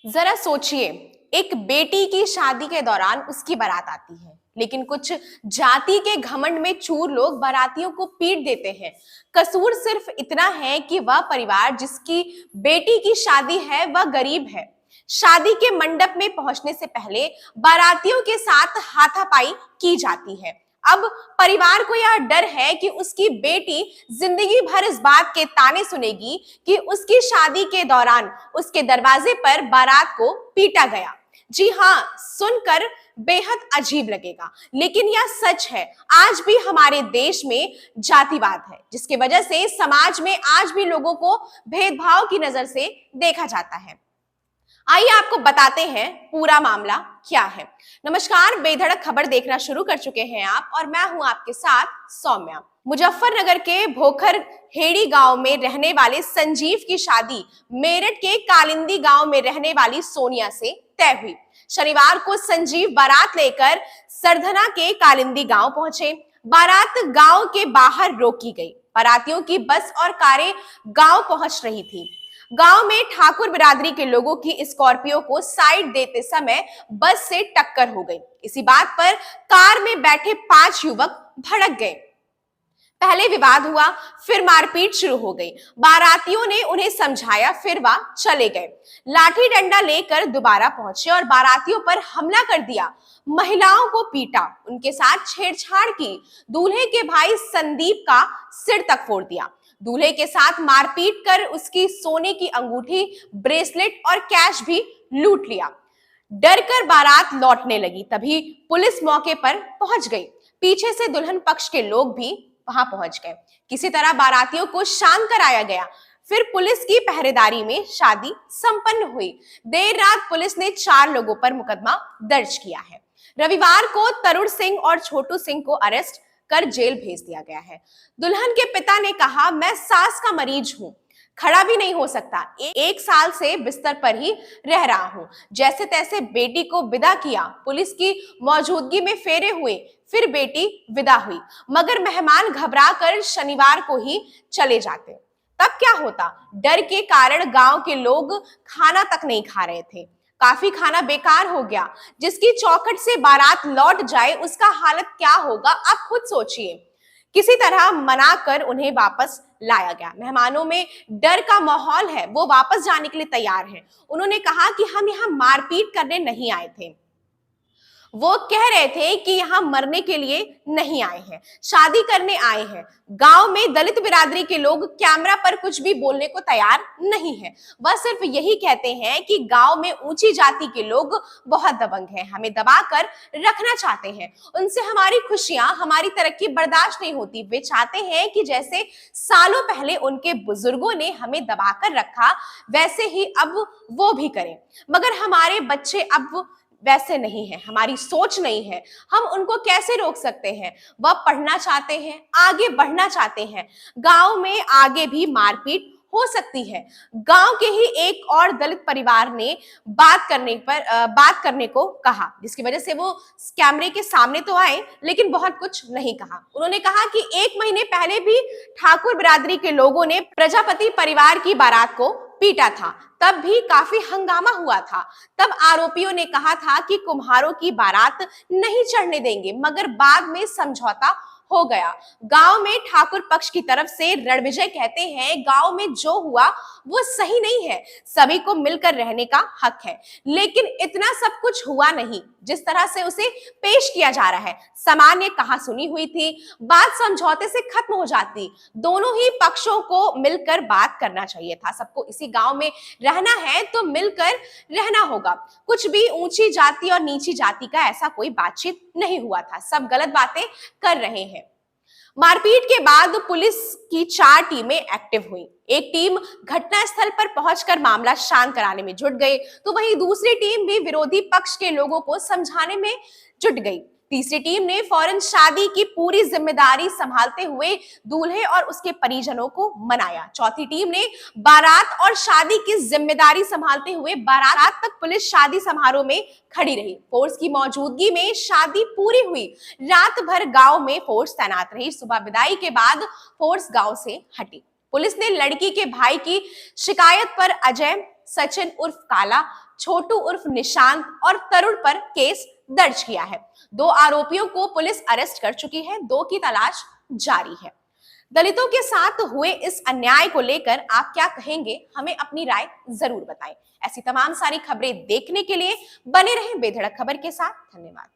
जरा सोचिए, एक बेटी की शादी के दौरान उसकी बारात आती है, लेकिन कुछ जाति के घमंड में चूर लोग बारातियों को पीट देते हैं। कसूर सिर्फ इतना है कि वह परिवार जिसकी बेटी की शादी है वह गरीब है। शादी के मंडप में पहुंचने से पहले बारातियों के साथ हाथापाई की जाती है। अब परिवार को यह डर है कि उसकी बेटी जिंदगी भर इस बात के ताने सुनेगी कि उसकी शादी के दौरान उसके दरवाजे पर बारात को पीटा गया। जी हाँ, सुनकर बेहद अजीब लगेगा, लेकिन यह सच है। आज भी हमारे देश में जातिवाद है, जिसकी वजह से समाज में आज भी लोगों को भेदभाव की नजर से देखा जाता है। आइए आपको बताते हैं पूरा मामला क्या है। नमस्कार, बेधड़क खबर देखना शुरू कर चुके हैं आप, और मैं हूं आपके साथ सौम्या। मुजफ्फरनगर के भोखर हेड़ी गांव में रहने वाले संजीव की शादी मेरठ के कालिंदी गांव में रहने वाली सोनिया से तय हुई। शनिवार को संजीव बारात लेकर सरधना के कालिंदी गांव पहुंचे। बारात गांव के बाहर रोकी गई। बारातियों की बस और कारें गांव पहुंच रही थी। गांव में ठाकुर बिरादरी के लोगों की स्कॉर्पियो को साइड देते समय बस से टक्कर हो गई। इसी बात पर कार में बैठे 5 युवक भड़क गए। पहले विवाद हुआ, फिर मारपीट शुरू हो गई। बारातियों ने उन्हें समझाया, फिर वह चले गए। लाठी डंडा लेकर दोबारा पहुंचे और बारातियों पर हमला कर दिया। महिलाओं को पीटा, उनके साथ छेड़छाड़ की। दूल्हे के भाई संदीप का सिर तक फोड़ दिया। दूल्हे के साथ मारपीट कर उसकी सोने की अंगूठी, ब्रेसलेट और कैश भी लूट लिया। डर कर बारात लौटने लगी, तभी पुलिस मौके पर पहुंच गई। पीछे से दुल्हन पक्ष के लोग भी वहां पहुंच गए। किसी तरह बारातियों को शांत कराया गया। फिर पुलिस की पहरेदारी में शादी संपन्न हुई। देर रात पुलिस ने 4 लोगों पर मुकदमा दर्ज किया है। रविवार को तरुण सिंह और छोटू सिंह को अरेस्ट कर जेल भेज दिया गया है। दुल्हन के पिता ने कहा, मैं सांस का मरीज हूं, खड़ा भी नहीं हो सकता। 1 साल से बिस्तर पर ही रह रहा हूं। जैसे तैसे बेटी को विदा किया। पुलिस की मौजूदगी में फेरे हुए, फिर बेटी विदा हुई। मगर मेहमान घबरा कर शनिवार को ही चले जाते। तब क्या होता? डर के कारण गांव के लोग खाना तक नहीं खा रहे थे। काफी खाना बेकार हो गया। जिसकी चौखट से बारात लौट जाए उसका हालत क्या होगा, आप खुद सोचिए। किसी तरह मना कर उन्हें वापस लाया गया। मेहमानों में डर का माहौल है, वो वापस जाने के लिए तैयार हैं। उन्होंने कहा कि हम यहाँ मारपीट करने नहीं आए थे। वो कह रहे थे कि यहाँ मरने के लिए नहीं आए हैं, शादी करने आए हैं। गांव में दलित बिरादरी के लोग कैमरा पर कुछ भी बोलने को तैयार नहीं है। वह सिर्फ यही कहते हैं कि गांव में ऊंची जाति के लोग बहुत दबंग हैं, हमें दबाकर रखना चाहते हैं। उनसे हमारी खुशियां, हमारी तरक्की बर्दाश्त नहीं होती। वे चाहते हैं कि जैसे सालों पहले उनके बुजुर्गों ने हमें दबाकर रखा, वैसे ही अब वो भी करें। मगर हमारे बच्चे अब वैसे नहीं है, हमारी सोच नहीं है। हम उनको कैसे रोक सकते हैं? वह पढ़ना चाहते हैं, आगे बढ़ना चाहते हैं। गांव में आगे भी मारपीट हो सकती है। गांव के ही एक और दलित परिवार ने बात करने को कहा, जिसकी वजह से वो कैमरे के सामने तो आए, लेकिन बहुत कुछ नहीं कहा। उन्होंने कहा कि 1 महीने पहले भी ठाकुर बिरादरी के लोगों ने प्रजापति परिवार की बारात को पीटा था, तब भी काफी हंगामा हुआ था। तब आरोपियों ने कहा था कि कुम्हारों की बारात नहीं चढ़ने देंगे, मगर बाद में समझौता हो गया। गांव में ठाकुर पक्ष की तरफ से रणविजय कहते हैं, गांव में जो हुआ वो सही नहीं है, सभी को मिलकर रहने का हक है। लेकिन इतना सब कुछ हुआ नहीं जिस तरह से उसे पेश किया जा रहा है। सामान्य कहाँ सुनी हुई थी, बात समझौते से खत्म हो जाती। दोनों ही पक्षों को मिलकर बात करना चाहिए था। सबको इसी गांव में रहना है तो मिलकर रहना होगा। कुछ भी ऊंची जाति और नीची जाति का ऐसा कोई बातचीत नहीं हुआ था। सब गलत बातें कर रहे हैं। मारपीट के बाद पुलिस की 4 टीमें एक्टिव हुई। एक टीम घटनास्थल पर पहुंचकर मामला शांत कराने में जुट गई, तो वहीं दूसरी टीम भी विरोधी पक्ष के लोगों को समझाने में जुट गई। तीसरी टीम ने फौरन शादी की पूरी जिम्मेदारी संभालते हुए दूल्हे और उसके परिजनों को मनाया। चौथी टीम ने बारात और शादी की जिम्मेदारी संभालते हुए बारात तक पुलिस शादी समारोह में खड़ी रही। फोर्स की मौजूदगी में शादी पूरी हुई। रात भर गांव में फोर्स तैनात रही। सुबह विदाई के बाद फोर्स गांव से हटी। पुलिस ने लड़की के भाई की शिकायत पर अजय, सचिन उर्फ काला, छोटू उर्फ निशांत और तरुण पर केस दर्ज किया है। 2 आरोपियों को पुलिस अरेस्ट कर चुकी है, 2 की तलाश जारी है। दलितों के साथ हुए इस अन्याय को लेकर आप क्या कहेंगे, हमें अपनी राय जरूर बताएं। ऐसी तमाम सारी खबरें देखने के लिए बने रहें बेधड़क खबर के साथ। धन्यवाद।